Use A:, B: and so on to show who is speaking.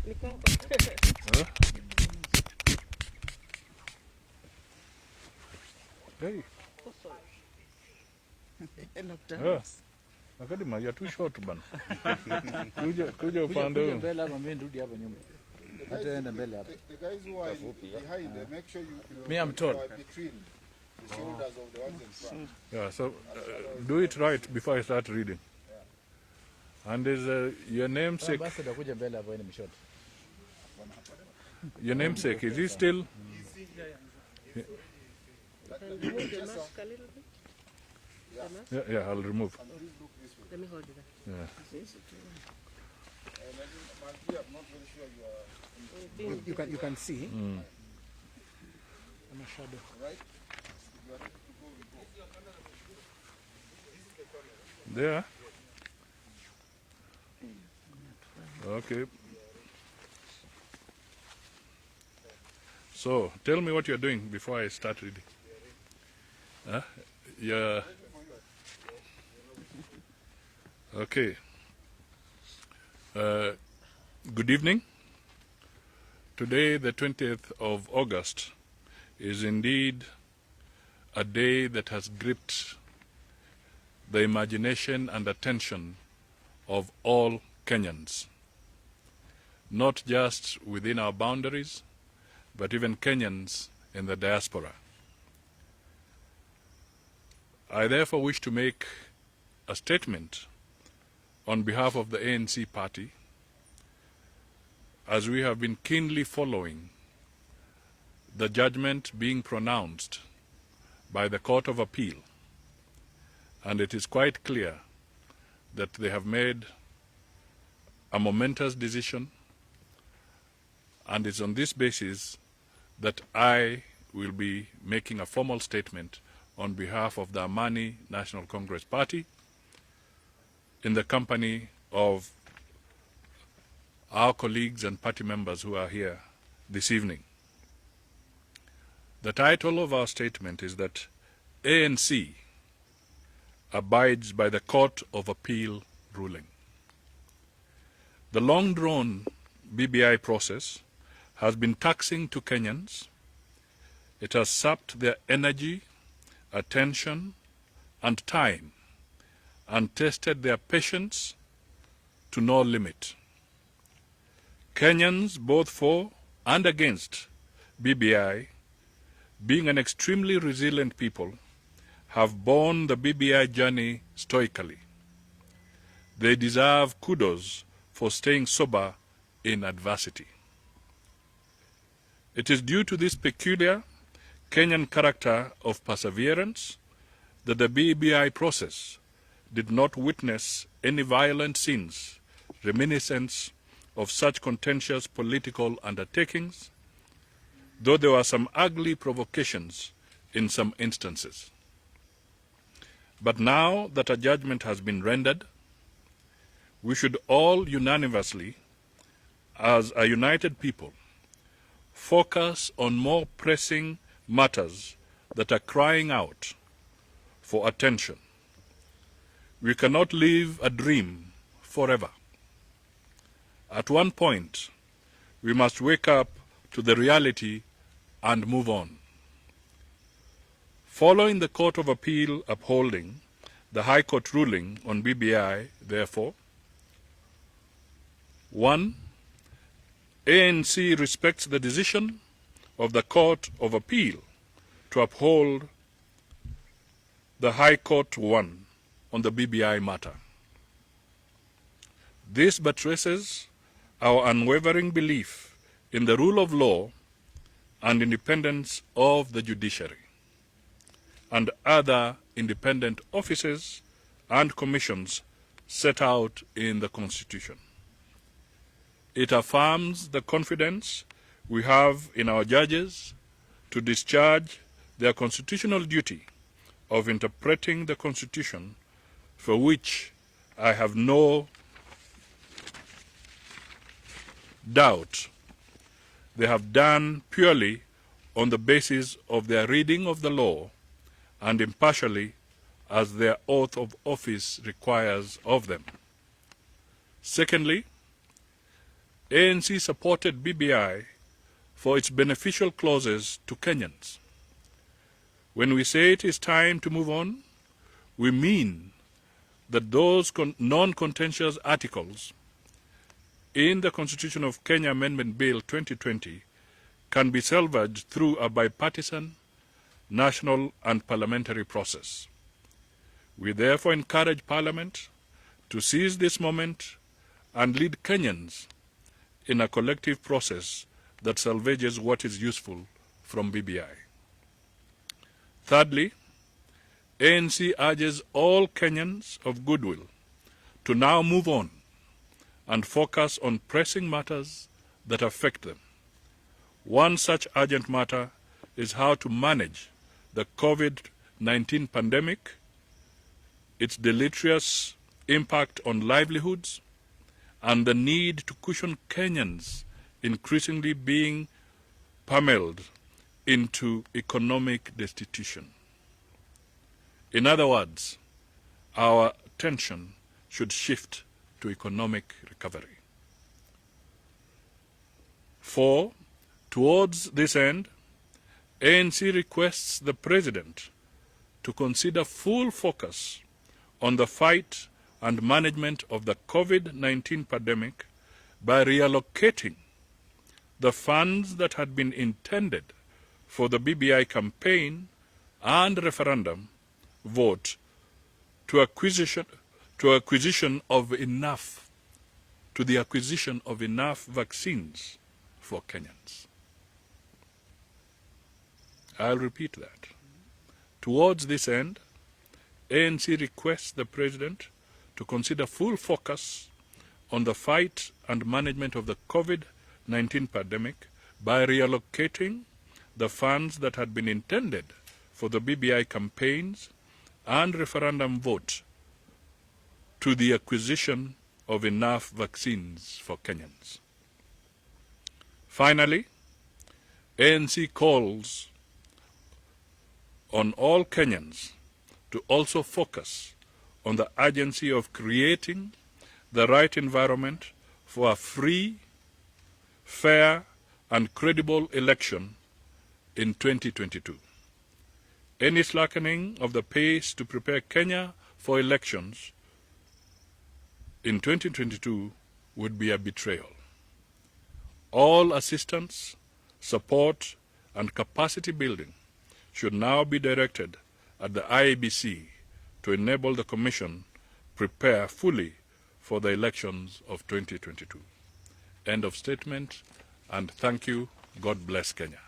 A: Huh? Hey. Yeah. Akadima, you're too short, man. Kuja upande.
B: Mbele hapa mimi nirudi hapa nyuma. Utaenda mbele hapa.
C: The guys who are behind them, make sure you
B: Me, I'm tall.
C: between the shoulders of the ones in front.
A: Yeah, so do it right before I start reading. Yeah. And is your namesake?
B: Basi kuja mbele hapa ni mshort.
A: Your namesake, is he still?
D: Remove the mask a little bit.
A: Yeah, I'll remove.
D: Let me hold it.
A: Yeah.
C: I'm not very sure you are.
B: You can see.
A: Mm.
B: I'm a shadow.
C: Right?
A: There. Okay. So, tell me what you're doing before I start reading. Huh? Yeah. Okay. Good evening. Today, the 20th of August, is indeed a day that has gripped the imagination and attention of all Kenyans, not just within our boundaries, but even Kenyans in the diaspora. I therefore wish to make a statement on behalf of the ANC party, as we have been keenly following the judgment being pronounced by the Court of Appeal, and it is quite clear that they have made a momentous decision, and it's on this basis that I will be making a formal statement on behalf of the Amani National Congress Party in the company of our colleagues and party members who are here this evening. The title of our statement is that ANC abides by the Court of Appeal ruling. The long-drawn BBI process has been taxing to Kenyans. It has sapped their energy, attention, and time, and tested their patience to no limit. Kenyans, both for and against BBI, being an extremely resilient people, have borne the BBI journey stoically. They deserve kudos for staying sober in adversity. It is due to this peculiar Kenyan character of perseverance that the BBI process did not witness any violent scenes reminiscent of such contentious political undertakings, though there were some ugly provocations in some instances. But now that a judgment has been rendered, we should all unanimously, as a united people, focus on more pressing matters that are crying out for attention. We cannot live a dream forever. At one point, we must wake up to the reality and move on. Following the Court of Appeal upholding the High Court ruling on BBI, therefore, 1. ANC respects the decision of the Court of Appeal to uphold the High Court 1 on the BBI matter. This buttresses our unwavering belief in the rule of law and independence of the judiciary and other independent offices and commissions set out in the Constitution. It affirms the confidence we have in our judges to discharge their constitutional duty of interpreting the Constitution, for which I have no doubt they have done purely on the basis of their reading of the law and impartially as their oath of office requires of them. Secondly, ANC supported BBI for its beneficial clauses to Kenyans. When we say it is time to move on, we mean that those non-contentious articles in the Constitution of Kenya Amendment Bill 2020 can be salvaged through a bipartisan, national and parliamentary process. We therefore encourage Parliament to seize this moment and lead Kenyans in a collective process that salvages what is useful from BBI. Thirdly, ANC urges all Kenyans of goodwill to now move on and focus on pressing matters that affect them. One such urgent matter is how to manage the COVID-19 pandemic, its deleterious impact on livelihoods, and the need to cushion Kenyans increasingly being pummeled into economic destitution. In other words, our attention should shift to economic recovery. 4. Towards this end, ANC requests the President to consider full focus on the fight and management of the COVID-19 pandemic by reallocating the funds that had been intended for the BBI campaign and referendum vote to the acquisition of enough vaccines for Kenyans. I'll repeat that. Towards this end, ANC requests the President to consider full focus on the fight and management of the COVID-19 pandemic by reallocating the funds that had been intended for the BBI campaigns and referendum vote to the acquisition of enough vaccines for Kenyans. Finally, ANC calls on all Kenyans to also focus on the urgency of creating the right environment for a free, fair, and credible election in 2022. Any slackening of the pace to prepare Kenya for elections in 2022 would be a betrayal. All assistance, support, and capacity building should now be directed at the IEBC to enable the Commission prepare fully for the elections of 2022. End of statement, and thank you. God bless Kenya.